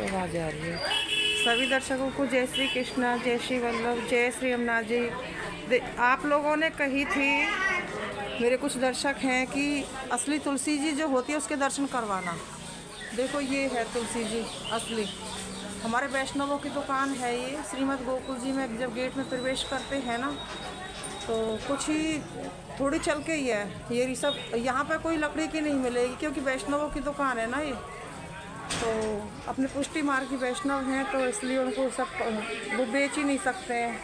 आवाज आ रही है। सभी दर्शकों को जय श्री कृष्णा, जय श्री वल्लभ, जय श्री यमुना जी। आप लोगों ने कही थी, मेरे कुछ दर्शक हैं, कि असली तुलसी जी जो होती है उसके दर्शन करवाना। देखो ये है तुलसी जी असली। हमारे वैष्णवों की दुकान है ये। श्रीमद् गोकुल जी में जब गेट में प्रवेश करते हैं ना, तो कुछ ही थोड़ी चल के ही है ये सब। यहाँ पर कोई लकड़ी की नहीं मिलेगी, क्योंकि वैष्णवों की दुकान है ना ये। तो अपने पुष्टि मार्ग की वैष्णव हैं, तो इसलिए उनको सब वो बेच ही नहीं सकते हैं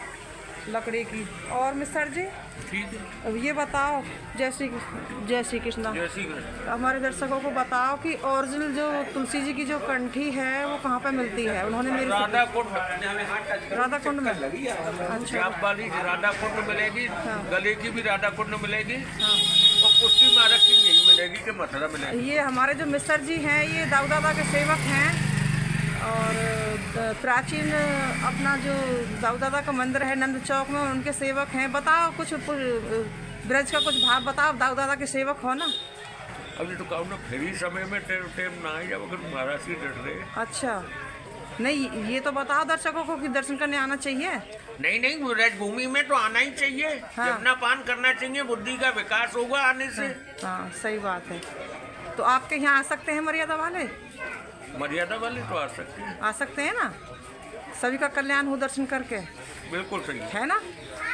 लकड़ी की। और मिस्टर जी ठीक है, अब ये बताओ, जय श्री कृष्ण। जय श्री कृष्ण। हमारे दर्शकों को बताओ कि ओरिजिनल जो तुलसी जी की जो कंठी है वो कहाँ पे मिलती है। उन्होंने मेरी राधा कुंड में अच्छा वाली राधा कुंड मिलेगी। हाँ। गले की भी राधा कुंड मिलेगी। हाँ। और पुष्टि मार्ग की नहीं मिलेगी, कि मथुरा मिलेगी। ये हमारे जो मिस्टर जी हैं ये दाऊ दादा के सेवक हैं, और प्राचीन अपना जो दाऊ दादा का मंदिर है नंद चौक में, उनके सेवक हैं। बताओ कुछ ब्रज का कुछ भाव बताओ, दाऊ दादा के सेवक हो ना। अभी तो कहूँ ना, फ्री समय में टाइम ना ही, जब अगर महाराज से डर रहे। अच्छा नहीं, ये तो बताओ दर्शकों को कि दर्शन करने आना चाहिए। नहीं, ब्रज भूमि में तो आना ही चाहिए। हाँ। जपना पान करना चाहिए, बुद्धि का विकास होगा आने से। हाँ सही बात है। तो आपके यहाँ आ सकते हैं मर्यादा वाले? मर्यादा वाले तो आ सकते हैं। आ सकते हैं ना, सभी का कल्याण हो दर्शन करके। बिल्कुल सही है ना।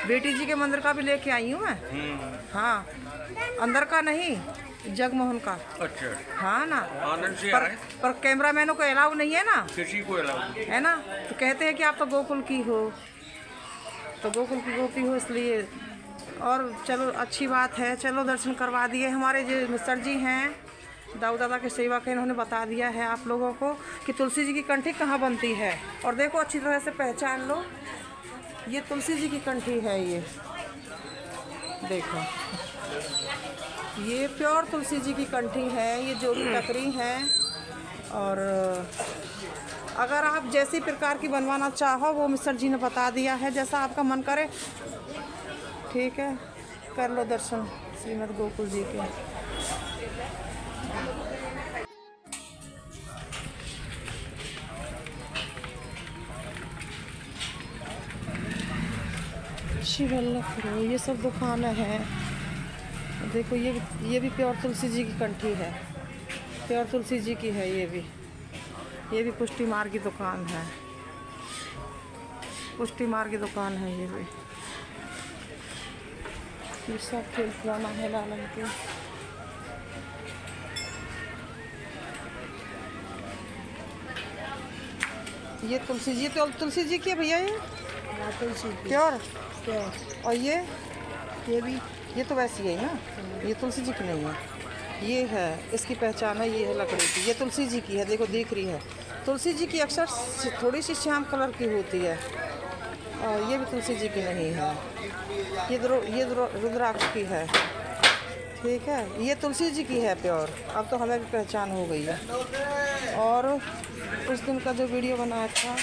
बेटी जी के मंदिर का भी लेके आई हूँ मैं। हाँ, अंदर का नहीं, जगमोहन का। अच्छा। हाँ ना। आनंद से आए। पर कैमरामैनों को अलाउ नहीं है ना। किसी को अलाउ है ना। तो कहते हैं कि आप तो गोकुल की हो, तो गोकुल की गोपी हो, इसलिए। और चलो अच्छी बात है, चलो दर्शन करवा दिए। हमारे जो मिस्टर जी हैं दाऊ दादा के सेवक हैं, इन्होंने बता दिया है आप लोगों को कि तुलसी जी की कंठी कहाँ बनती है। और देखो अच्छी तरह से पहचान लो, ये तुलसी जी की कंठी है। ये देखो, ये प्योर तुलसी जी की कंठी है। ये जो भी टकरी है। और अगर आप जैसी प्रकार की बनवाना चाहो वो मिस्टर जी ने बता दिया है, जैसा आपका मन करे। ठीक है, कर लो दर्शन श्रीमद् गोकुल जी के। शिवल्लभ, ये सब दुकानें हैं। देखो ये भी प्योर तुलसी जी की कंठी है। प्योर तुलसी जी की है ये भी पुष्टि मार्ग की दुकान है। पुष्टि मार्ग की दुकान है ये भी। ये सब खेल खिलौना है लालन के। ये तुलसी जी, तो तुलसी जी की है भैया ये प्योर। और ये भी, ये तो वैसी है ना, ये तुलसी जी की नहीं है। ये है, इसकी पहचान है, ये है लकड़ी की। ये तुलसी जी की है, देखो दिख रही है। तुलसी जी की अक्सर थोड़ी सी श्याम कलर की होती है, और ये भी तुलसी जी की नहीं है। ये रुद्राक्ष की है। ठीक है, ये तुलसी जी की है प्योर। अब तो हमें भी पहचान हो गई है। और उस दिन का जो वीडियो बनाया था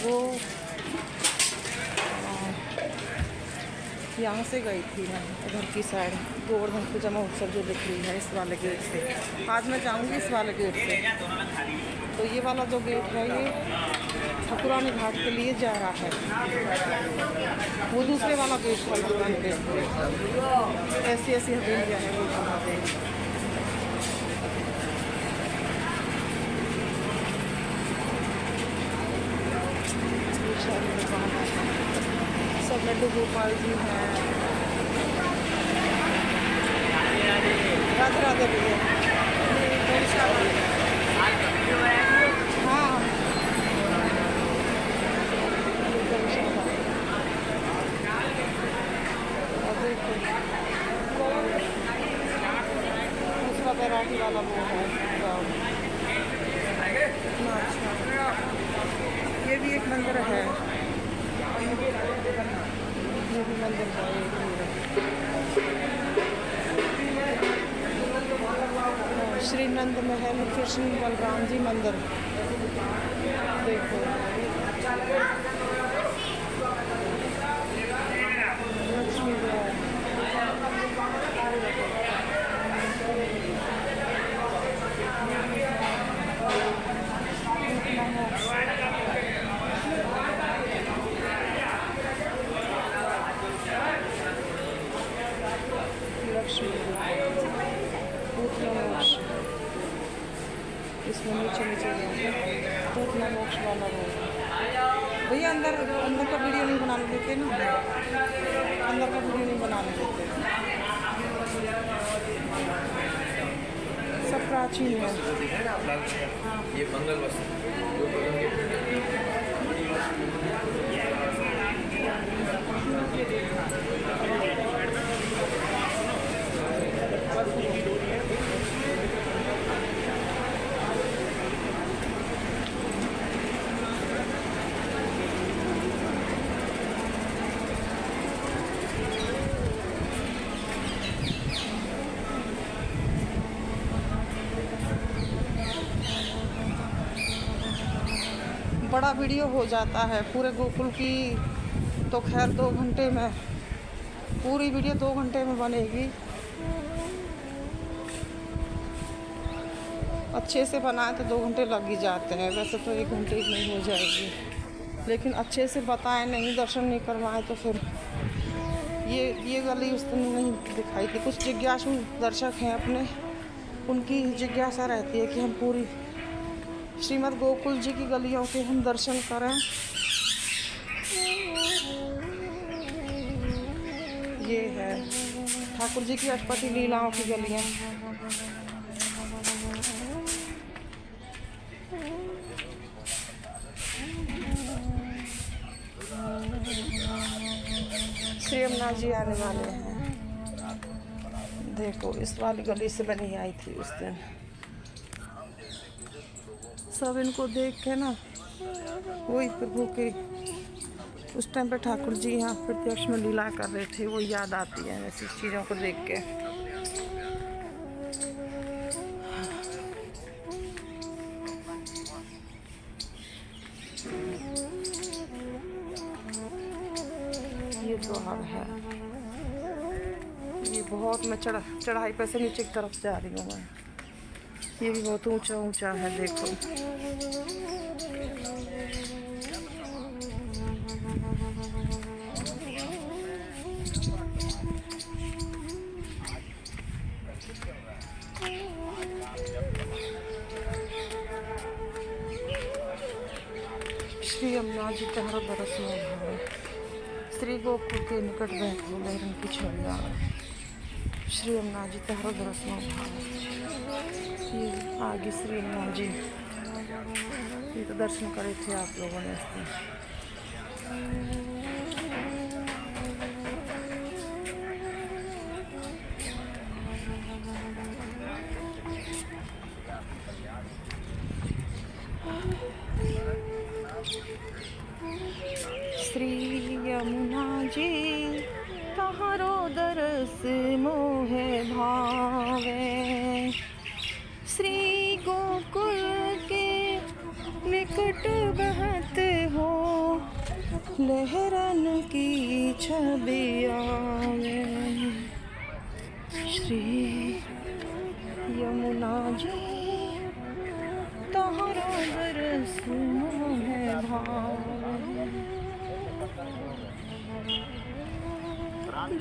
वो यहाँ से गई थी मैं, उधर की साइड गोवर्धन पूजा महोत्सव जो दिख रही है इस वाले गेट से। आज मैं जाऊँगी इस वाले गेट से। तो ये वाला जो गेट है ये ठाकुरानी घाट के लिए जा रहा है। वो दूसरे वाला गेट है ठाकुरानी गेट। ऐसी हवेलियाँ है वो बना दे। सब लड्डू गोपाल जी हैं। राधे राधे भैया। हाँ, दूसरा बैरागी वाला वो है। अच्छा, ये भी एक मंदिर है। ये भी मंदिर है। श्री नंद महल कृष्ण बलराम जी मंदिर। देखो लक्ष्मी इसमें नीचे नीचे तो इतना मोक्ष वाला रोड। भैया अंदर अंदर का वीडियो नहीं बनाने देते ना, अंदर का वीडियो नहीं बनाने देते। सब प्राचीन है। ये मंगल वस्त्र बड़ा वीडियो हो जाता है पूरे गोकुल की, तो खैर 2 घंटे में पूरी वीडियो 2 घंटे में बनेगी। अच्छे से बनाए तो 2 घंटे लग ही जाते हैं, वैसे तो 1 घंटे में हो जाएगी, लेकिन अच्छे से बताएं नहीं, दर्शन नहीं करवाएं तो फिर ये गली उस दिन नहीं दिखाई थी। कुछ जिज्ञासु दर्शक हैं अपने, उनकी जिज्ञासा रहती है कि हम पूरी श्रीमद् गोकुल जी की गलियों के हम दर्शन करें। ये है ठाकुर जी की अष्टपदी लीलाओं की गलियां। श्री यमुना जी आने वाले हैं। देखो इस वाली गली से मैं नहीं आई थी उस दिन। सब इनको देख के ना वही प्रभु के उस टाइम पे ठाकुर जी यहाँ प्रत्यक्ष में लीला कर रहे थे, वो याद आती है ऐसी चीज़ों को देख के। ये द्वार है, ये बहुत मैं चढ़ाई पे से नीचे की तरफ जा रही हूँ मैं। ये भी बहुत ऊंचा ऊंचा है, देखो। श्री यमुना जी तहरा बरस में भावे, श्री गोकुल के निकट बैठो लहरन की छविया। श्री यमुना जी तहरा बरस में भावे। ये आगे श्री यमुना जी, ये तो दर्शन करे थे आप लोगों ने इसमें। श्री यमुना जी तहारो दरस मोहे भावे। श्री गोकुल के निकट बहत हो लहरन की छवि आवे। श्री यमुना जी तहारो दरस मोहे भावे।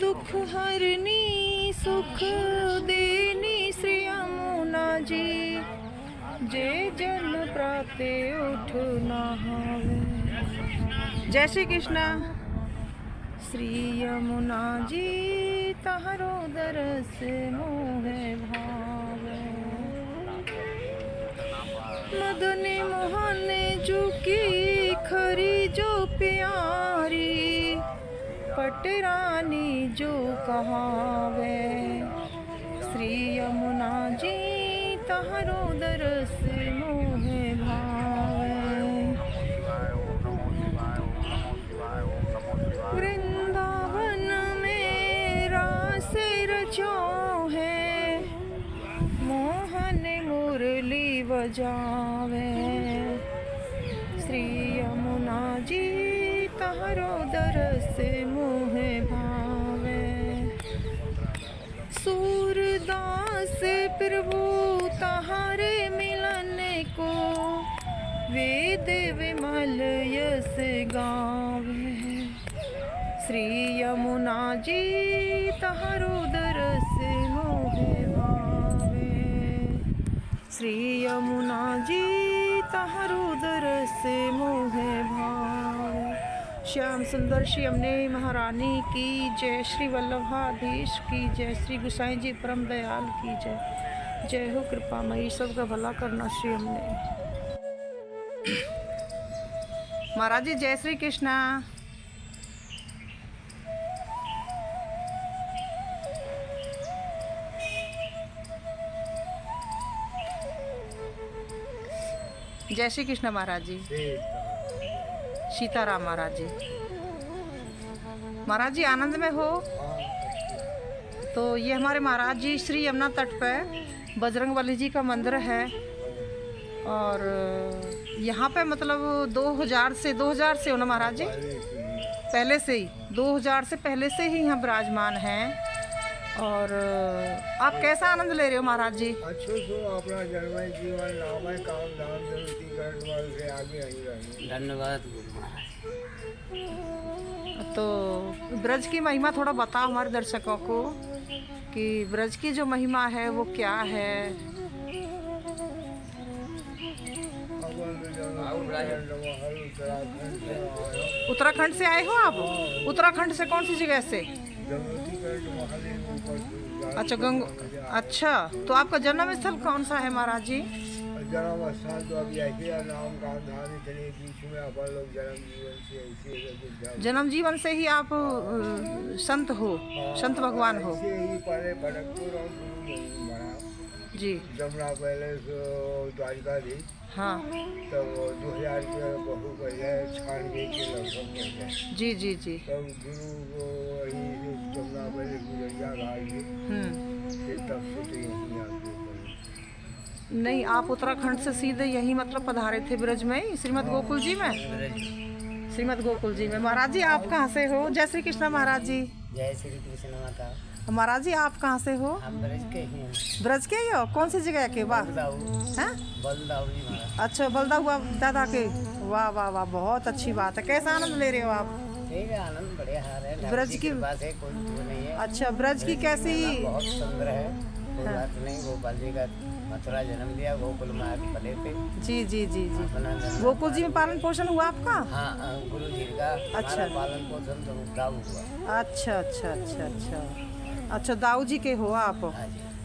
दुख हरनी सुख देनी श्री यमुना जी, जे जन प्राते उठ नहावे। जय श्री कृष्ण। श्री यमुना जी तहारो दरस मोहे भावे। मदने मोहने जुकी खरी जो प्यारी, पटरानी जो कहावे। श्री यमुना जी तहारो दरस मोहे भावे। वृंदावन में रास रचो है, मोहन मुरली बजावे। श्री यमुना जी तहारो दरस मोहे भावे। सूरदास प्रभु तहारे मिलन को, वेद विमल यस गावे। श्री यमुना जी तहारो दरस मोहे भावे। श्री यमुना जी तहरु दर से मोहे भाव। श्याम सुंदर श्री यमुने महारानी की जय। श्री वल्लभाधीश की जय। श्री गुसाई जी परम दयाल की जय। जय हो कृपामयी, सबका भला करना श्री यमुने। महाराज जी जय श्री कृष्णा। जय श्री कृष्ण महाराज जी। सीताराम महाराज जी। महाराज जी आनंद में हो? तो ये हमारे महाराज जी श्री यमुना तट पे बजरंगबली जी का मंदिर है और यहाँ पे मतलब 2000 से हो ना महाराज जी? पहले से ही 2000 से पहले से ही यहाँ विराजमान हैं। और आप कैसा आनंद ले रहे हो महाराज जी? अच्छो सो अपना जन्म जीवन नाम है, काम धाम धरती करने वाले से आगे आई रही। धन्यवाद गुरु महाराज। तो ब्रज की महिमा थोड़ा बताओ हमारे दर्शकों को कि ब्रज की जो महिमा है वो क्या है? उत्तराखंड से आए हो आप? उत्तराखंड से कौन सी जगह से? अच्छा, तो आपका जन्म स्थल कौन सा है महाराज जी? जन्म स्थान तो अभी ऐसे नाम काम धाम इतने बीच में अपन लोग जन्म जीवन से ही आप संत हो, संत भगवान हो जी। जमुना पहले द्वारिका थी, हाँ, तो 2000 के बहु पहले 96 के लगभग पहले जी जी जी। तब गुरु को जमुना पहले गुजरिया घाट थी, तब से तो यहीं आते। नहीं, आप उत्तराखंड से सीधे यहीं मतलब पधारे थे ब्रज में ही, श्रीमद गोकुल जी में? श्रीमद गोकुल जी में। महाराज जी आप कहाँ से हो? जय श्री कृष्ण महाराज जी। जय श्री कृष्ण माता। महाराज जी आप कहाँ से हो? हम ब्रज के ही हैं। ब्रज के ही हो? कौन सी जगह के? वाह, अच्छा, बलदा हुआ दादा के। वाह वाह वाह, बहुत अच्छी बात है। कैसा आनंद ले रहे हो आप? ठीक है, आनंद बढ़िया है। ब्रज की बात है, कोई नहीं है। अच्छा, ब्रज की कैसी? बहुत सुंदर है, कोई बात नहीं। गोपाल जी का मथुरा जन्म दिया, गोकुल में आके पले थे। जी जी जी जी। गोकुल जी में पालन पोषण हुआ आपका? हाँ, गुरु जी का अच्छा पालन पोषण तो दाऊ हुआ। अच्छा अच्छा अच्छा अच्छा अच्छा, दाऊ जी के हो आप?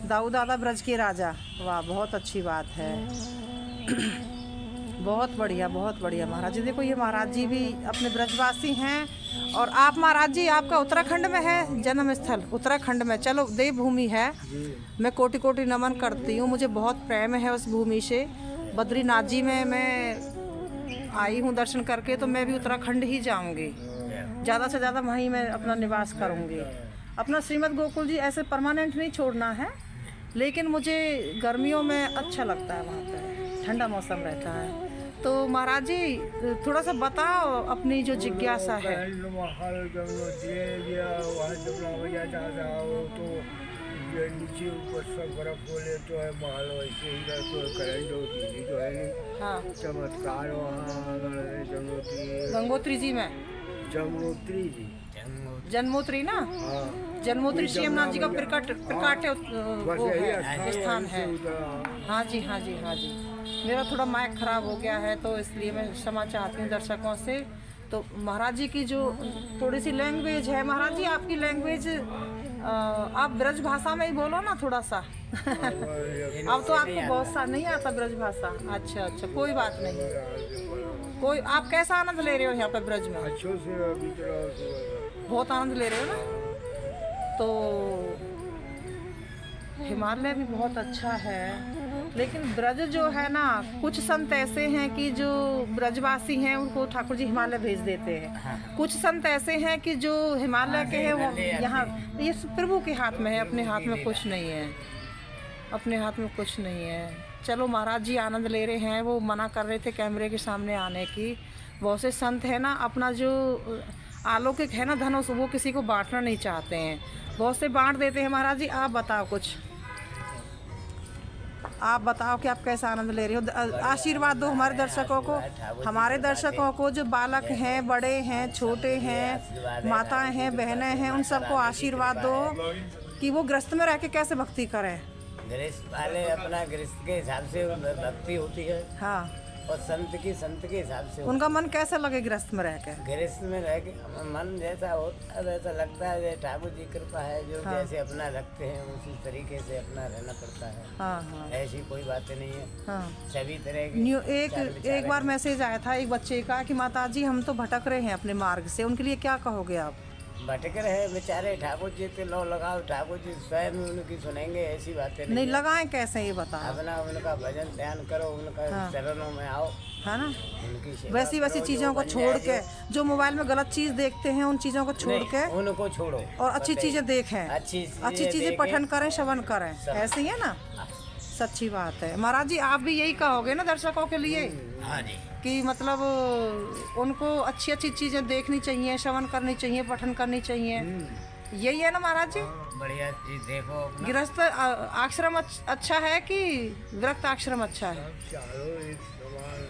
दाऊ दादा ब्रज के राजा। वाह, बहुत अच्छी बात है। बहुत बढ़िया, बहुत बढ़िया महाराज जी। देखो ये महाराज जी भी अपने ब्रजवासी हैं और आप महाराज जी आपका उत्तराखंड में है जन्म स्थल? उत्तराखंड में, चलो देवभूमि है। मैं कोटि कोटि नमन करती हूँ, मुझे बहुत प्रेम है उस भूमि से। बद्रीनाथ जी में मैं आई हूँ दर्शन करके, तो मैं भी उत्तराखंड ही जाऊँगी, ज़्यादा से ज़्यादा वहीं मैं अपना निवास करूँगी। अपना श्रीमद गोकुल जी ऐसे परमानेंट नहीं छोड़ना है, लेकिन मुझे गर्मियों में अच्छा लगता है, वहाँ पर ठंडा मौसम रहता है। तो महाराज जी थोड़ा सा बताओ अपनी जो जिज्ञासा है। नीचे ऊपर सब बर्फ बोले तो है, महल वैसे ही रहते है, करंट होती तो है। हाँ, चमत्कार वहाँ गंगोत्री जी में। जमुनोत्री जी, जन्मोत्री ना? हाँ, जन्मोत्री श्री यमुना जी का प्रकट वो है, स्थान है। हाँ जी हाँ जी हाँ जी। मेरा थोड़ा माइक खराब हो गया है, तो इसलिए मैं क्षमा चाहती हूँ दर्शकों से। तो महाराज जी की जो थोड़ी सी लैंग्वेज है, महाराज जी आपकी लैंग्वेज आप ब्रज भाषा में ही बोलो ना थोड़ा सा। अब तो आपको बहुत सा नहीं आता ब्रज भाषा। अच्छा अच्छा, कोई बात नहीं। कोई, आप कैसा आनंद ले रहे हो यहाँ पे ब्रज में? अच्छे से बहुत आनंद ले रहे हो ना? तो हिमालय भी बहुत अच्छा है, लेकिन ब्रज जो है ना, कुछ संत ऐसे हैं कि जो ब्रजवासी हैं उनको ठाकुर जी हिमालय भेज देते हैं। कुछ संत ऐसे हैं कि जो हिमालय के हैं वो यहाँ, ये प्रभु के हाथ में है, अपने हाथ में कुछ नहीं है, अपने हाथ में कुछ नहीं है। चलो महाराज जी आनंद ले रहे हैं, वो मना कर रहे थे कैमरे के सामने आने की। बहुत से संत है ना, अपना जो अलौकिक है ना धनुष, वो किसी को बांटना नहीं चाहते हैं, बहुत से बांट देते हैं। महाराज जी आप बताओ कुछ, आप बताओ कि आप कैसा आनंद ले रहे हो? आशीर्वाद दो हमारे दर्शकों को, हमारे दर्शकों को जो बालक हैं, बड़े हैं, छोटे हैं, माताएं हैं, बहनें हैं, उन सबको आशीर्वाद दो कि वो ग्रस्त में रह के कैसे भक्ति करें। गृहस्थ वाले अपना गृहस्थ के हिसाब से भक्ति होती है हाँ, और संत के हिसाब से उनका मन कैसा लगे गृहस्थ में रह के? गृहस्थ में रह के मन जैसा होता है वैसा लगता है। जैसे ठाकुर जी कृपा है, जो हाँ। जैसे अपना रखते हैं उसी तरीके से अपना रहना पड़ता है। हाँ हाँ ऐसी कोई बातें नहीं है, हाँ। सभी तरह की न्यू विचार एक बार मैसेज आया था एक बच्चे का कि माताजी हम तो भटक रहे हैं अपने मार्ग से, उनके लिए क्या कहोगे आप? भटक रहे बेचारे, ठाकुर जी पे लो लगाओ, ठाकुर जी स्वयं उनकी सुनेंगे, ऐसी बातें नहीं है। लगाएं कैसे ये बताओ, अपना उनका भजन ध्यान करो, उनका हाँ। चरणों में आओ, है ना? उनकी सेवा वैसी करो, चीज़ों जो को बन छोड़ जाए, के जो मोबाइल में गलत चीज़ देखते हैं उन चीज़ों को छोड़ नहीं, के उनको छोड़ो और अच्छी बताइए। चीज़ें देखें, अच्छी चीज़ें देखें। पठन करें, श्रवण करें, सब। ऐसे ही है ना? सच्ची बात है। महाराज जी आप भी यही कहोगे ना दर्शकों के लिए हाँ जी, कि मतलब उनको अच्छी अच्छी चीज़ें देखनी चाहिए, श्रवण करनी चाहिए, पठन करनी चाहिए, यही है ना महाराज जी? बढ़िया चीज देखो अपना। गृहस्थ आश्रम अच्छा है कि विरक्त आश्रम अच्छा है? चारों एक समान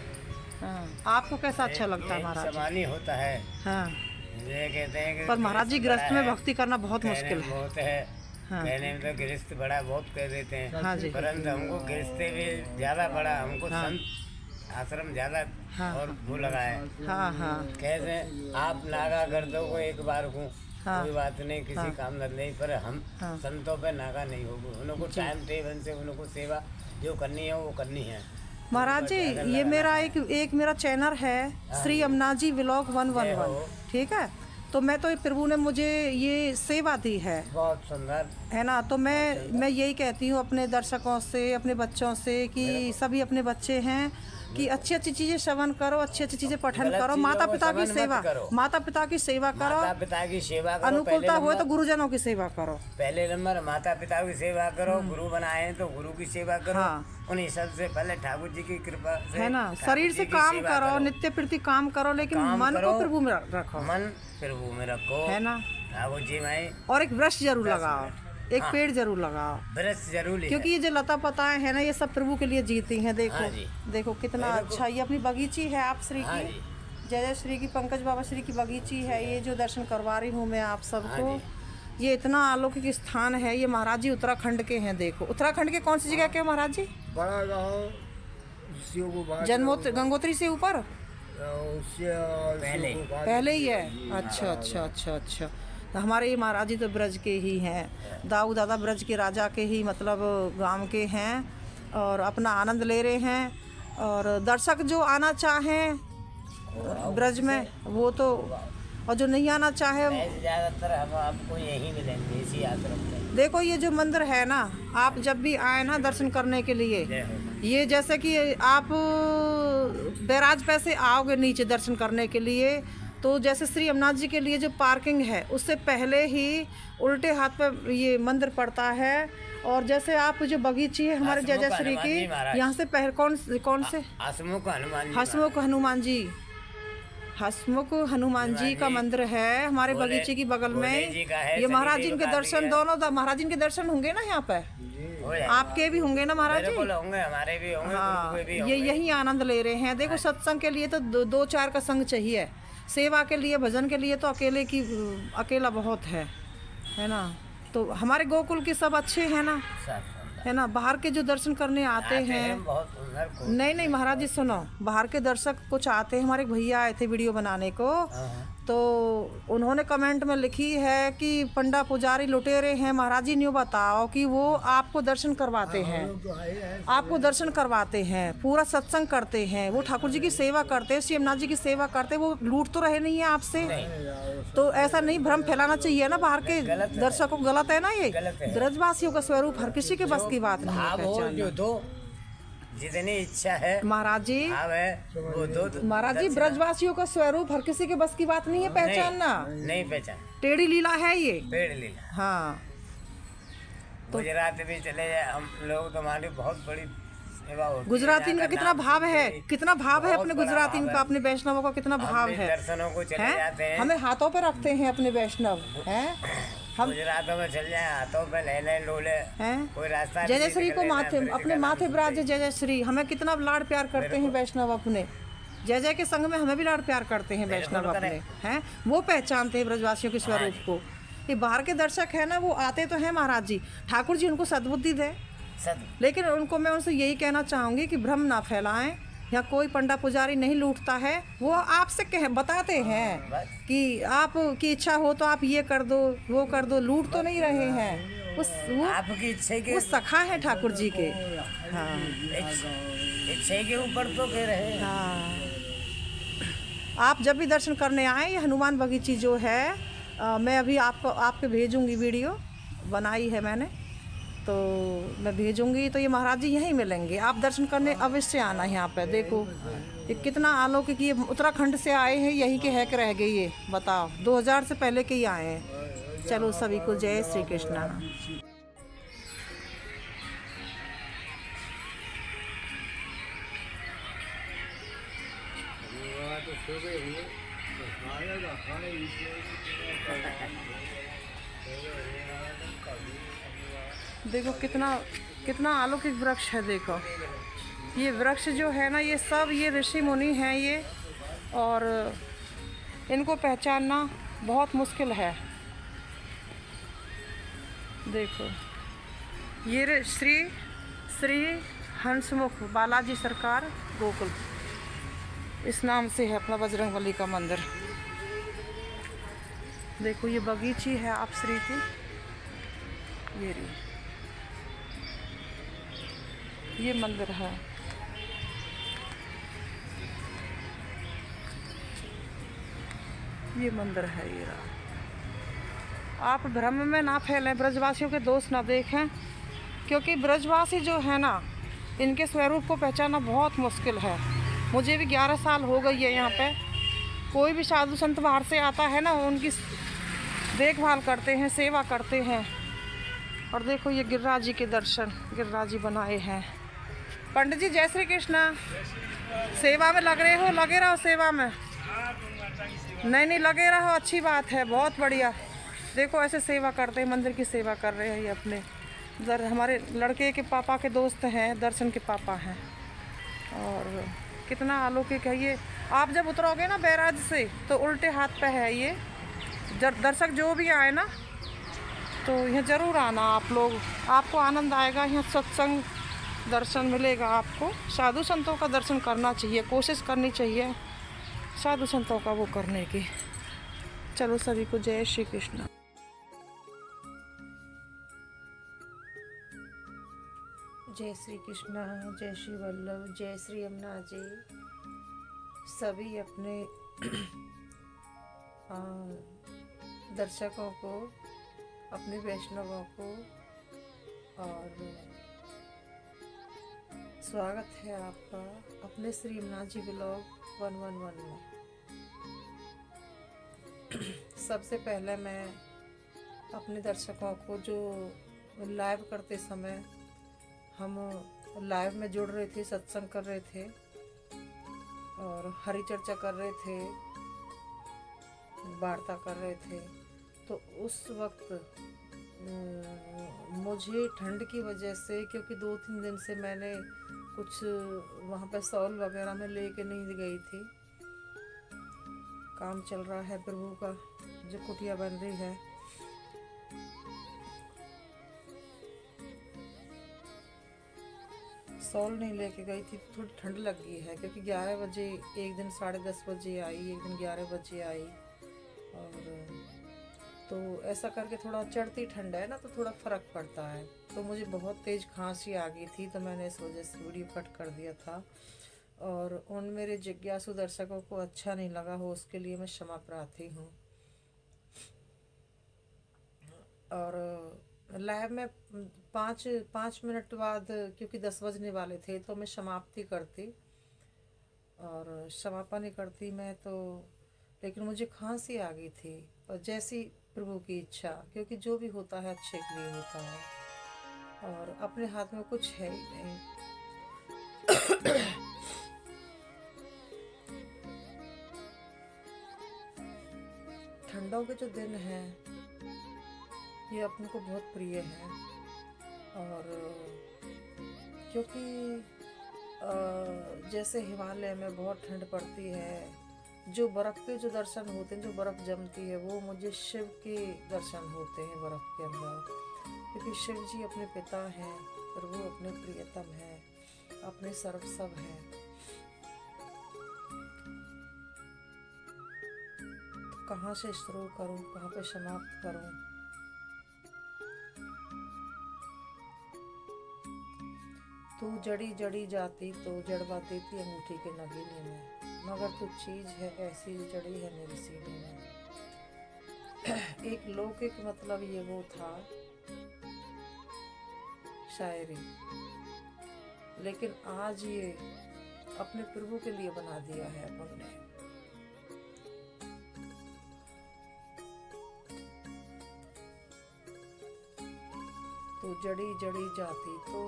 हाँ, आपको कैसा अच्छा लगता है महाराज जी? समान ही होता है, हाँ, ये कहते हैं कि पर महाराज जी गृहस्थ गृहस्थ बड़ा में है, भक्ति करना बहुत कहने मुश्किल में है। बहुत है, हाँ। कहने में तो गृहस्थ बड़ा बहुत कह देते हैं, हाँ जी। परंतु हमको गृहस्थ भी ज्यादा बड़ा, हमको हाँ। संत आश्रम ज्यादा हाँ। और वो लगा है। हाँ हाँ कहते आप नागा कर दो को एक बार को हाँ। कोई बात नहीं, किसी काम धंधे पर हम हाँ। संतों पे नागा नहीं होगी, उनको टाइम टेबल से उनको सेवा जो करनी है वो करनी है। महाराज जी ये मेरा एक मेरा चैनल है श्री यमुना जी व्लॉग 111, ठीक है? तो मैं तो प्रभु ने मुझे ये सेवा दी है बहुत सुंदर। है ना? तो मैं यही कहती हूँ अपने दर्शकों से, अपने बच्चों से कि सभी अपने बच्चे हैं कि अच्छी अच्छी चीजें श्रवण करो, अच्छी अच्छी चीजें पठन गलत करो, चीजों माता को पिता की श्रवण मत सेवा, करो। माता पिता की सेवा करो, माता पिता की सेवा करो, अनुकूलता हुए तो गुरुजनों की सेवा करो। पहले नंबर माता पिता की सेवा करो, गुरु बनाए तो गुरु की सेवा करो, हाँ। उन्हीं सबसे पहले ठाकुर जी की कृपा से, है ना? ठाकुर शरीर जी से की काम सेवा करो, नित्य प्रति काम करो, लेकिन काम मन करो, को प्रभु में रखो, मन प्रभु में रखो, है ना? ठाकुर जी में और एक वृक्ष जरूर लगाओ, एक हाँ। पेड़ जरूर लगाओ, ब्रश जरूर लिखा। क्योंकि ये जो लता पताएं है ना ये सब प्रभु के लिए जीती हैं। देखो हाँ जी। देखो कितना अच्छा, ये अपनी बगीची है आप श्री हाँ की, जी। जय जय श्री की, पंकज बाबा श्री की बगीची है ये, जो दर्शन करवा रही हूँ मैं आप सबको। हाँ ये इतना अलौकिक स्थान है। ये महाराज जी उत्तराखंड के हैं। देखो उत्तराखंड के कौन सी जगह के महाराज जी? बड़ा गाँव शिव को बात गंगोत्री से ऊपर उससे पहले। पहले ही है। अच्छा अच्छा अच्छा अच्छा। तो हमारे ये महाराज जी तो ब्रज के ही हैं, दाऊ दादा ब्रज के राजा के ही मतलब गांव के हैं और अपना आनंद ले रहे हैं। और दर्शक जो आना चाहें ब्रज में वो तो, और जो नहीं आना चाहे ज्यादातर हम आपको यही मिलेंगे इसी आश्रम में। देखो ये जो मंदिर है ना, आप जब भी आए ना दर्शन करने के लिए, जय हो। ये जैसे कि आप बैराज पे से आओगे नीचे दर्शन करने के लिए, तो जैसे श्री यमुना जी के लिए जो पार्किंग है उससे पहले ही उल्टे हाथ पे ये मंदिर पड़ता है। और जैसे आप जो बगीची है हमारे जय जय श्री की, यहाँ से पहले कौन से हसमुख हनुमान जी, हसमुख हनुमान जी, हसमुख हनुमान जी का मंदिर है हमारे बगीचे की बगल में। जी का है, ये महाराज जी शनिदेव के का दर्शन भी है। दोनों महाराज जी के दर्शन होंगे ना यहाँ पे, हो जाए। आपके भी होंगे ना महाराज जी? बिल्कुल होंगे, हमारे भी होंगे, हाँ, गुरु के भी ये होंगे। यही आनंद ले रहे हैं। देखो सत्संग के लिए तो दो चार का संग चाहिए, सेवा के लिए भजन के लिए तो अकेला बहुत है ना? तो हमारे गोकुल के सब अच्छे हैं ना, है ना? बाहर के जो दर्शन करने आते हैं, बहुत सुंदर को। नहीं महाराज जी सुनो, बाहर के दर्शक कुछ आते हैं। हमारे भैया आए थे वीडियो बनाने को, तो उन्होंने कमेंट में लिखी है कि पंडा पुजारी लुटेरे हैं। महाराज जी न्यू बताओ कि वो आपको दर्शन करवाते हैं, आपको दर्शन करवाते हैं, पूरा सत्संग करते हैं, वो ठाकुर जी की सेवा करते हैं, श्री यमुना जी की सेवा करते हैं, वो लूट तो रहे नहीं है आपसे। तो ऐसा नहीं भ्रम फैलाना चाहिए ना बाहर के दर्शकों को। गलत है ना ये? ब्रजवासियों का स्वरूप हर किसी के बस की बात नहीं है भाव हो पहचानना। जो दो, जितनी इच्छा है महाराज जी, भाव है वो दो। महाराज जी ब्रजवासियों का स्वरूप हर किसी के बस की बात नहीं है पहचानना। नहीं पहचान, टेढ़ी लीला है ये। पेड़ लीला। हाँ गुजरात भी चले जाए हम लोग, तो हमारी बहुत बड़ी सेवा होती है। गुजराती का कितना भाव है, कितना भाव है बहुत अपने बड़ा गुजराती भाव का, है। अपने वैष्णवों का कितना हम भाव भी है। दर्शनों को चले जाते हैं, हमें हाथों पे रखते हैं अपने वैष्णव हैं हम, गुजरातों में चल जाए, हाथों पे ले लोले, हैं कोई रास्ता जय जय नहीं श्री को निकलना, माथे, ब्रिज अपने का माथे नाम विराजे सुनते जय जय श्री। हमें कितना लाड प्यार करते हैं वैष्णव अपने, जय जय के संग में हमें भी लाड प्यार करते हैं वैष्णव अपने, हैं वो पहचानते हैं ब्रजवासियों के स्वरूप को। ये बाहर के दर्शक है ना, वो आते तो हैं महाराज जी, ठाकुर जी उनको सद्बुद्धि दे, सत्य। लेकिन उनको मैं उनसे यही कहना चाहूँगी कि भ्रम ना फैलाएं। यहाँ कोई पंडा पुजारी नहीं लूटता है, वो आपसे बताते हैं बस कि आप की इच्छा हो तो आप ये कर दो वो कर दो, लूट तो नहीं रहे हैं। वो आपकी इच्छा के सखा है ठाकुर जी के। हाँ इच्छा के ऊपर तो कह रहे हैं। हाँ, आप जब भी दर्शन करने आए, ये हनुमान बगीची जो है मैं अभी आपके भेजूंगी, वीडियो बनाई है मैंने, तो मैं भेजूंगी। तो ये महाराज जी यहीं मिलेंगे, आप दर्शन करने अवश्य आना यहाँ पे। देखो ये कितना अलौकिक, ये उत्तराखंड से आए हैं, यहीं के है कि रह गए ये बताओ, 2000 से पहले के ही आए हैं। चलो सभी को जय श्री कृष्णा। देखो कितना कितना अलौकिक वृक्ष है। देखो ये वृक्ष जो है ना, ये सब ये ऋषि मुनि हैं ये, और इनको पहचानना बहुत मुश्किल है। देखो ये श्री हंसमुख बालाजी सरकार गोकुल, इस नाम से है अपना बजरंगबली का मंदिर। देखो ये बगीची है आप श्री की, ये रही, ये मंदिर है। ये मंदिर है, ये रहा। आप भ्रम में ना फैलें, ब्रजवासियों के दोष ना देखें, क्योंकि ब्रजवासी जो है ना, इनके स्वरूप को पहचानना बहुत मुश्किल है। मुझे भी 11 साल हो गई है यहाँ पे। कोई भी साधु संत बाहर से आता है ना, उनकी देखभाल करते हैं, सेवा करते हैं। और देखो ये गिरिराज जी के दर्शन गिरिराज जी बनाए हैं। पंडित जी जय श्री कृष्णा। सेवा में लग रहे हो, लगे रहो सेवा में। नहीं लगे रहो, अच्छी बात है, बहुत बढ़िया। देखो ऐसे सेवा करते हैं, मंदिर की सेवा कर रहे हैं ये अपने। हमारे लड़के के पापा के दोस्त हैं, दर्शन के पापा हैं। और कितना अलौकिक है ये। आप जब उतरोगे ना बैराज से, तो उल्टे हाथ पे है ये। दर्शक जो भी आए ना, तो यहाँ ज़रूर आना आप लोग, आपको आनंद आएगा। यहाँ सत्संग दर्शन मिलेगा आपको। साधु संतों का दर्शन करना चाहिए, कोशिश करनी चाहिए साधु संतों का वो करने की। चलो सभी को जय श्री कृष्ण। जय श्री कृष्णा, जय श्री वल्लभ, जय श्री यमुना जी। सभी अपने दर्शकों को, अपने वैष्णवों को और स्वागत है आपका अपने श्री यमुना जी ब्लॉग 111 में। सबसे पहले मैं अपने दर्शकों को, जो लाइव करते समय हम लाइव में जुड़ रहे थे, सत्संग कर रहे थे और हरि चर्चा कर रहे थे, वार्ता कर रहे थे, तो उस वक्त मुझे ठंड की वजह से, क्योंकि 2-3 दिन से मैंने कुछ वहाँ पे सॉल वगैरह में लेके नहीं गई थी। काम चल रहा है प्रभु का, जो कुटिया बन रही है। सॉल नहीं लेके गई थी, थोड़ी ठंड लग गई है, क्योंकि 11 बजे एक दिन 10:30 बजे आई, एक दिन 11 बजे आई। और तो ऐसा करके थोड़ा चढ़ती ठंड है ना, तो थोड़ा फ़र्क पड़ता है। तो मुझे बहुत तेज़ खांसी आ गई थी, तो मैंने इस वजह से वीडियो कट कर दिया था। और उन मेरे जिज्ञासु दर्शकों को अच्छा नहीं लगा हो, उसके लिए मैं क्षमा प्रार्थी हूँ। और लाइव में 5 मिनट बाद, क्योंकि 10 बजने वाले थे, तो मैं समाप्ति करती और समापन ही करती मैं तो। लेकिन मुझे खांसी आ गई थी, और जैसी प्रभु की इच्छा, क्योंकि जो भी होता है अच्छे के लिए होता है और अपने हाथ में कुछ है ही नहीं। ठंडों के जो दिन हैं, ये अपने को बहुत प्रिय है। और क्योंकि जैसे हिमालय में बहुत ठंड पड़ती है, जो बर्फ़ के जो दर्शन होते हैं, जो बर्फ़ जमती है, वो मुझे शिव के दर्शन होते हैं बर्फ़ के अंदर, क्योंकि शिव जी अपने पिता हैं प्रभु अपने प्रियतम है, अपने सर्वस्व है। तो कहाँ से शुरू करूं, कहाँ पे समाप्त करूं? तू जड़ी जड़ी जाती तो जड़वा देती अंगूठी के नगीने में, मगर तू चीज है ऐसी जड़ी है मेरे सीने में। एक लौकिक मतलब ये वो था शायरी, लेकिन आज ये अपने प्रभु के लिए बना दिया है अपन ने। तू जड़ी जड़ी जाती तो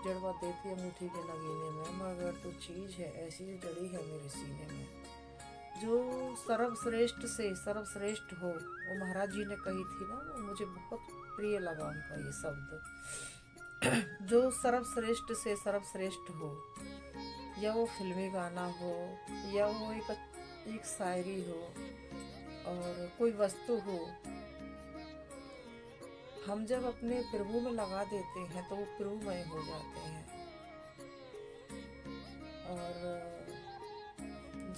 जड़वा देती अंगूठी के नगीने में, मगर तू चीज है ऐसी जड़ी है मेरे सीने में। जो सर्वश्रेष्ठ से सर्वश्रेष्ठ हो, वो महाराज जी ने कही थी ना, वो मुझे बहुत प्रिय लगा उनका ये शब्द। जो सर्वश्रेष्ठ से सर्वश्रेष्ठ हो, या वो फिल्मी गाना हो, या वो एक शायरी हो, और कोई वस्तु हो, हम जब अपने प्रभु में लगा देते हैं तो वो प्रभुमय हो जाते हैं। और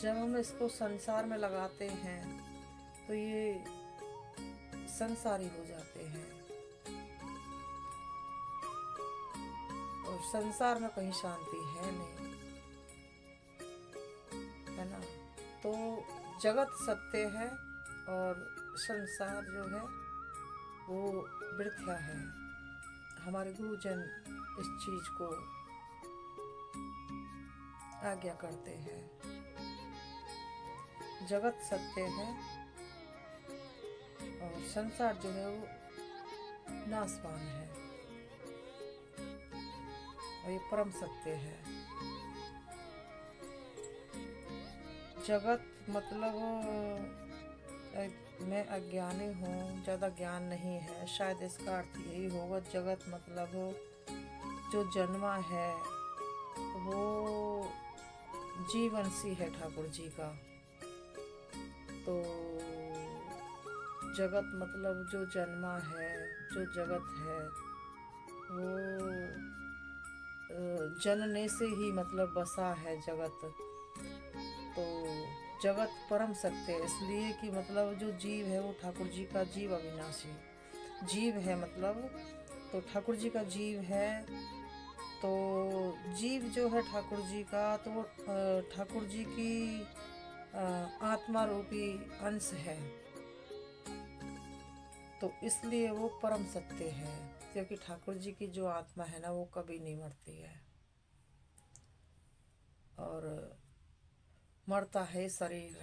जब हम इसको संसार में लगाते हैं तो ये संसारी हो जाते हैं, और संसार में कहीं शांति है नहीं, है ना। तो जगत सत्य है और संसार जो है वो वृथा है। हमारे गुरुजन इस चीज को आज्ञा करते हैं। जगत सत्य है और संसार जो है वो नाशवान है, और ये परम सत्य है। जगत मतलब मैं अज्ञानी हूँ, ज़्यादा ज्ञान नहीं है, शायद इसका अर्थ यही होगा। जगत मतलब जो जन्मा है वो जीवन सी है ठाकुर जी का। तो जगत मतलब जो जन्मा है, जो जगत है, वो जनने से ही मतलब बसा है जगत। तो जगत परम सत्य है, इसलिए कि मतलब जो जीव है वो ठाकुर जी का जीव अविनाशी जीव है। मतलब तो ठाकुर जी का जीव है, तो जीव जो है ठाकुर जी का, तो वो ठाकुर जी की आत्मा रूपी अंश है। तो इसलिए वो परम सत्य है, क्योंकि ठाकुर जी की जो आत्मा है ना वो कभी नहीं मरती है, और मरता है शरीर।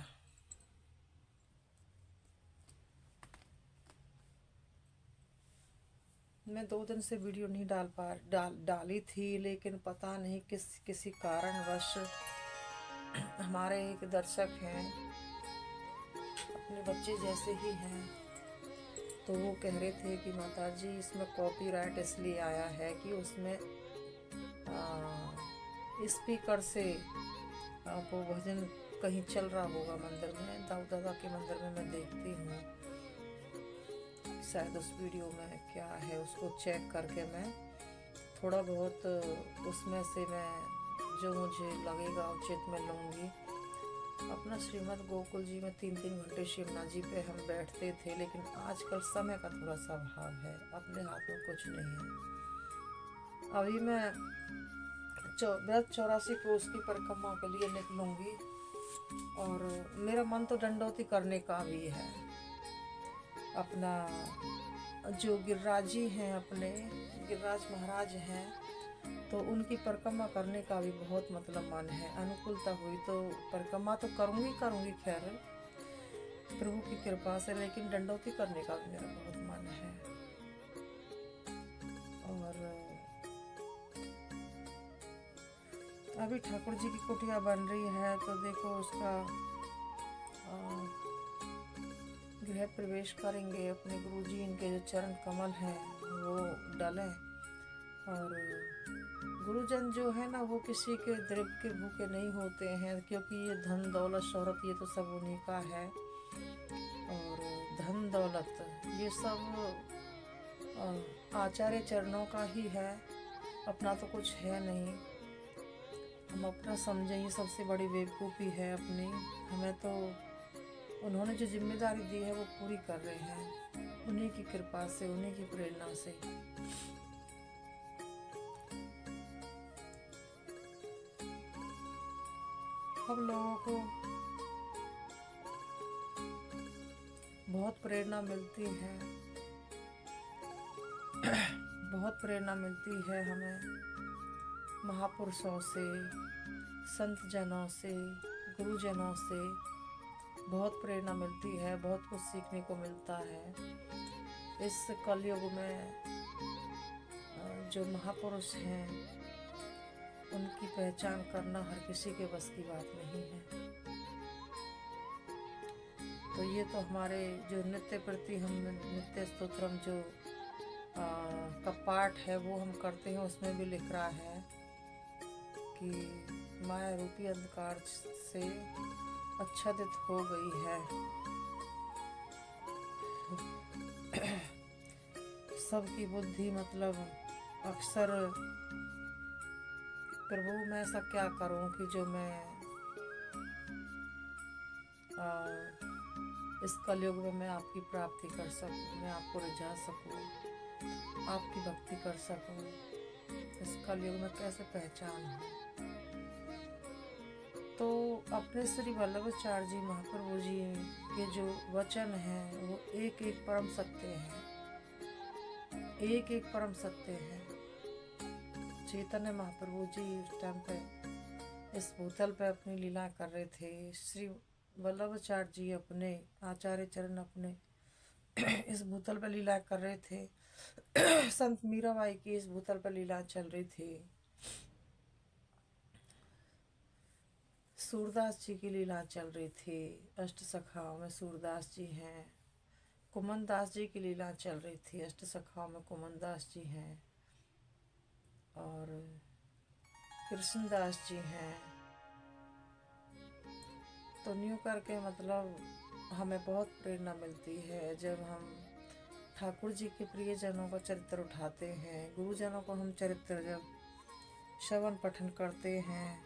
मैं 2 दिन से वीडियो नहीं डाली थी, लेकिन पता नहीं किसी कारणवश हमारे एक दर्शक हैं, अपने बच्चे जैसे ही हैं, तो वो कह रहे थे कि माताजी इसमें कॉपीराइट इसलिए आया है कि उसमें स्पीकर से वो भजन कहीं चल रहा होगा मंदिर में, दाऊ दादा के मंदिर में। मैं देखती हूँ शायद उस वीडियो में क्या है, उसको चेक करके मैं थोड़ा बहुत उसमें से मैं जो मुझे लगेगा उचित मैं लूँगी। अपना श्रीमद् गोकुल जी में 3-3 घंटे शिवनाथ जी पे हम बैठते थे, लेकिन आजकल समय का थोड़ा सा अभाव है, अपने हाथ में कुछ नहीं है। अभी मैं व्रत 84 कोस की परिक्रमा के लिए निकलूंगी, और मेरा मन तो दंडौती करने का भी है। अपना जो गिरिराज जी हैं, अपने गिरिराज महाराज हैं, तो उनकी परिक्रमा करने का भी बहुत मतलब मन है। अनुकूलता हुई तो परिक्रमा तो करूँगी खैर प्रभु की कृपा से, लेकिन दंडौती करने का भी मेरा बहुत मन है। और अभी ठाकुर जी की कुटिया बन रही है, तो देखो उसका गृह प्रवेश करेंगे अपने गुरु जी। इनके जो चरण कमल हैं वो डालें, और गुरुजन जो है ना वो किसी के द्रव्य के भूखे नहीं होते हैं, क्योंकि ये धन दौलत शोहरत ये तो सब उन्हीं का है। और धन दौलत ये सब आचार्य चरणों का ही है, अपना तो कुछ है नहीं, हम अपना समझें ये सबसे बड़ी बेवकूफ़ी है अपनी। हमें तो उन्होंने जो जिम्मेदारी दी है वो पूरी कर रहे हैं, उन्हीं की कृपा से, उन्हीं की प्रेरणा से। हम लोगों को बहुत प्रेरणा मिलती है, बहुत प्रेरणा मिलती है हमें महापुरुषों से, संत जनों से, गुरुजनों से बहुत प्रेरणा मिलती है, बहुत कुछ सीखने को मिलता है। इस कलयुग में जो महापुरुष हैं उनकी पहचान करना हर किसी के बस की बात नहीं है। तो ये तो हमारे जो नृत्य प्रति हम नित्य स्तोत्रम जो का पाठ है वो हम करते हैं, उसमें भी लिख रहा है कि माया रूपी अंधकार से आच्छादित हो गई है। सबकी बुद्धि मतलब अक्सर प्रभु मैं ऐसा क्या करूं कि जो मैं इस कलयुग में मैं आपकी प्राप्ति कर सकूं, मैं आपको रिझा सकूं, आपकी भक्ति कर सकूं। इस कलयुग में कैसे पहचान हो। तो अपने श्री वल्लभाचार्य जी महाप्रभु जी के जो वचन हैं वो एक एक परम सत्य हैं, एक एक परम सत्य हैं। चैतन्य महाप्रभु जी उस टाइम पे इस भूतल पे अपनी लीला कर रहे थे। श्री वल्लभाचार्य जी अपने आचार्य चरण अपने इस भूतल पे लीला कर रहे थे। संत मीराबाई की इस भूतल पे लीला चल रही थी। सूरदास जी की लीला चल रही थी। अष्ट सखाओं में सूरदास जी हैं। कुमन दास जी की लीला चल रही थी। अष्ट सखाओं में कुमन दास जी हैं और कृष्णदास जी हैं। तो न्यू करके मतलब हमें बहुत प्रेरणा मिलती है जब हम ठाकुर जी के प्रियजनों का चरित्र उठाते हैं, गुरुजनों को हम चरित्र जब श्रवण पठन करते हैं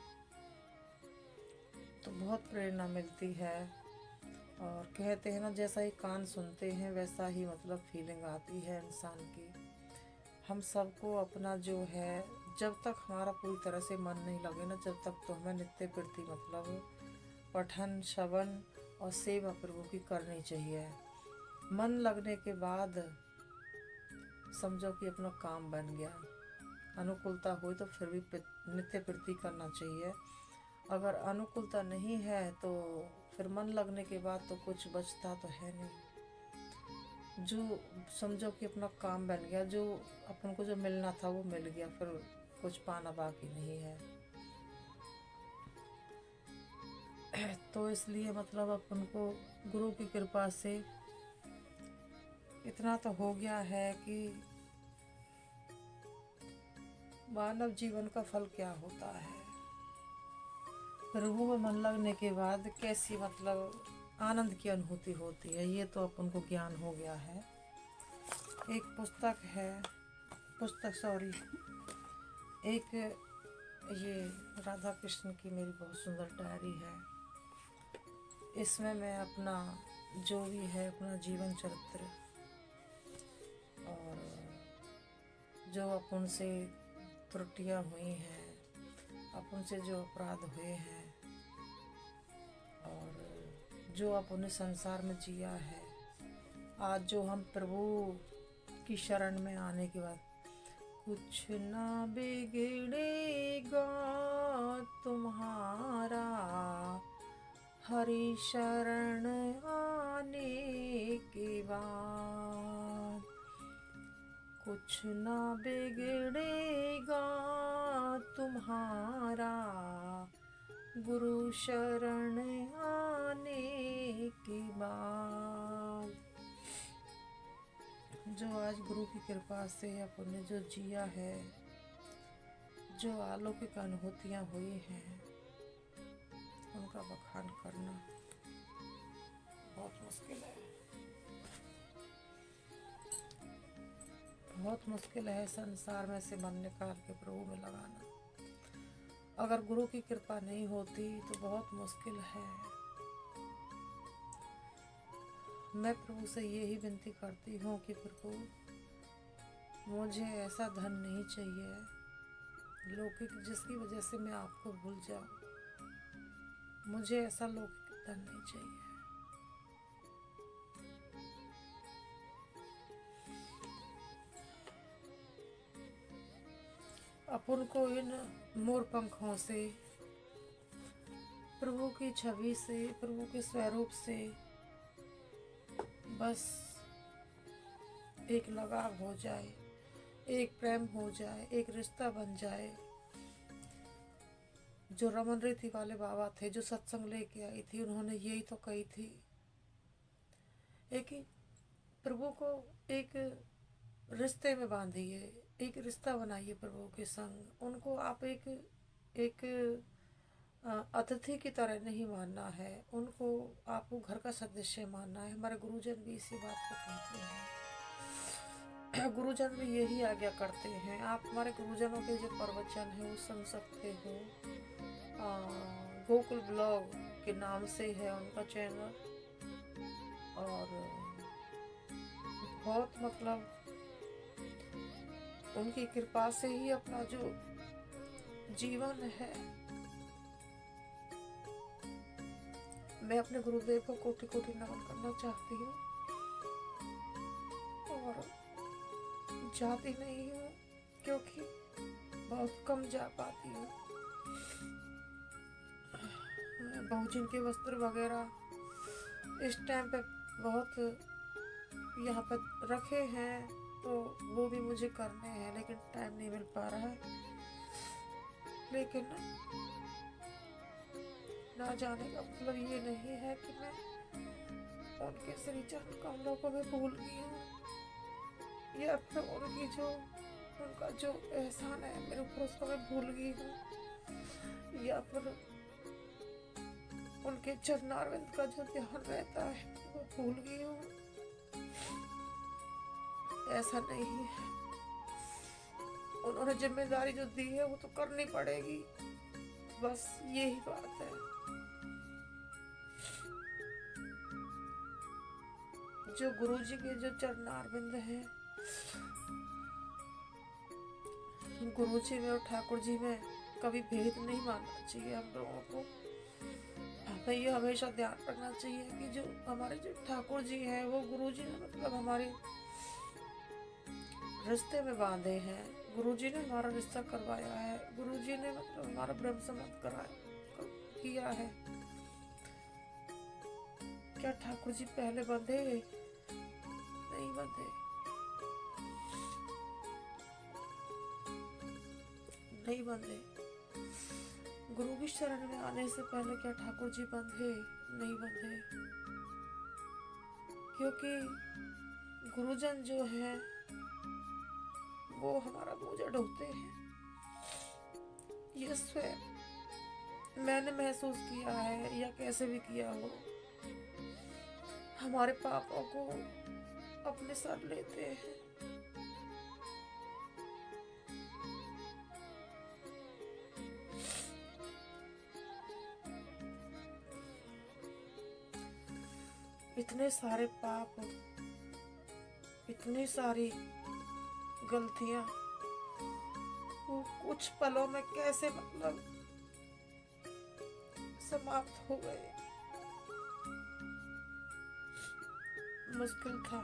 तो बहुत प्रेरणा मिलती है। और कहते हैं ना, जैसा ही कान सुनते हैं वैसा ही मतलब फीलिंग आती है इंसान की। हम सबको अपना जो है, जब तक हमारा पूरी तरह से मन नहीं लगे ना, जब तक तो हमें नित्य प्रति मतलब पठन, श्रवण और सेवा प्रभु की करनी चाहिए। मन लगने के बाद समझो कि अपना काम बन गया। अनुकूलता हुई तो फिर भी नित्य प्रति करना चाहिए। अगर अनुकूलता नहीं है तो फिर मन लगने के बाद तो कुछ बचता तो है नहीं। जो समझो कि अपना काम बन गया, जो अपन को जो मिलना था वो मिल गया, फिर कुछ पाना बाकी नहीं है। तो इसलिए मतलब अपन को गुरु की कृपा से इतना तो हो गया है कि मानव जीवन का फल क्या होता है। प्रभु में मन लगने के बाद कैसी मतलब आनंद की अनुभूति होती है, ये तो अपन को ज्ञान हो गया है। एक एक ये राधा कृष्ण की मेरी बहुत सुंदर डायरी है। इसमें मैं अपना जो भी है अपना जीवन चरित्र और जो अपन से त्रुटियां हुई हैं, अपन से जो अपराध हुए हैं और जो अपने संसार में जिया है, आज जो हम प्रभु की शरण में आने के बाद कुछ ना बिगड़ेगा तुम्हारा, हरि शरण आने के बाद कुछ ना बिगड़ेगा तुम्हारा, गुरु शरण आने के बाद। जो आज गुरु की कृपा से अपन ने जो जिया है, जो अलौकिक अनुभूतियाँ हुई हैं, उनका बखान करना बहुत मुश्किल है। बहुत मुश्किल है संसार में से मन निकाल के प्रभु में लगाना। अगर गुरु की कृपा नहीं होती तो बहुत मुश्किल है। मैं प्रभु से यही विनती करती हूँ कि प्रभु मुझे ऐसा धन नहीं चाहिए लौकिक जिसकी वजह से मैं आपको भूल जाऊँ। मुझे ऐसा लौकिक धन नहीं चाहिए। अपन को इन मोर पंखों से, प्रभु की छवि से, प्रभु के स्वरूप से बस एक लगाव हो जाए, एक प्रेम हो जाए, एक रिश्ता बन जाए। जो रमन रेती वाले बाबा थे, जो सत्संग लेके आई थी, उन्होंने यही तो कही थी एक प्रभु को एक रिश्ते में बांधिए, एक रिश्ता बनाइए प्रभु के संग। उनको आप एक अतिथि की तरह नहीं मानना है, उनको आपको घर का सदस्य मानना है। हमारे गुरुजन भी इसी बात को कहते हैं। गुरुजन भी यही आज्ञा करते हैं। आप हमारे गुरुजनों के जो प्रवचन है वो सुन सकते हो। गोकुल ब्लॉग के नाम से है उनका चैनल, और बहुत मतलब उनकी कृपा से ही अपना जो जीवन है, मैं अपने गुरुदेव को कोटि कोटि नमन करना चाहती हूँ। और जाती नहीं हूँ क्योंकि बहुत कम जा पाती हूँ। बहुजन के वस्त्र वगैरह इस टाइम पे बहुत यहाँ पर रखे हैं, तो वो भी मुझे करने हैं, लेकिन टाइम नहीं मिल पा रहा है। लेकिन ना जाने का मतलब ये नहीं है कि मैं उनके श्री चरण कमलों को मैं भूल गई हूँ, या फिर उनका जो एहसान है मेरे ऊपर उसको मैं भूल गई हूँ, या फिर उनके चरणारविंद का जो ध्यान रहता है वो भूल गई हूँ। ऐसा नहीं है। उन्होंने जिम्मेदारी जो दी है वो तो करनी पड़ेगी, बस यही बात है। जो गुरुजी के जो चरणारविंद हैं, गुरुजी में और ठाकुर जी में कभी भेद नहीं मानना चाहिए हम लोगों को। हमें ये हमेशा ध्यान रखना चाहिए कि जो हमारे जो ठाकुर जी हैं वो गुरुजी ने मतलब हमारे रिश्ते में बांधे हैं। गुरुजी ने हमारा रिश्ता करवाया है, गुरुजी ने मतलब हमारा ब्रह्म संबंध किया है। क्या ठाकुर जी पहले बंधे? नहीं बंधे, नहीं बंधे। गुरु की शरण में आने से पहले क्या ठाकुर जी बंधे? नहीं बंधे, क्योंकि गुरुजन जो है वो हमारा बोझ ढोते हैं। ये स्वयं मैंने महसूस किया है, या कैसे भी किया हो, हमारे पापों को अपने सर लेते हैं। इतने सारे पाप, इतनी सारी गलतियां, वो कुछ पलों में कैसे मतलब समाप्त हो गए। मुश्किल था।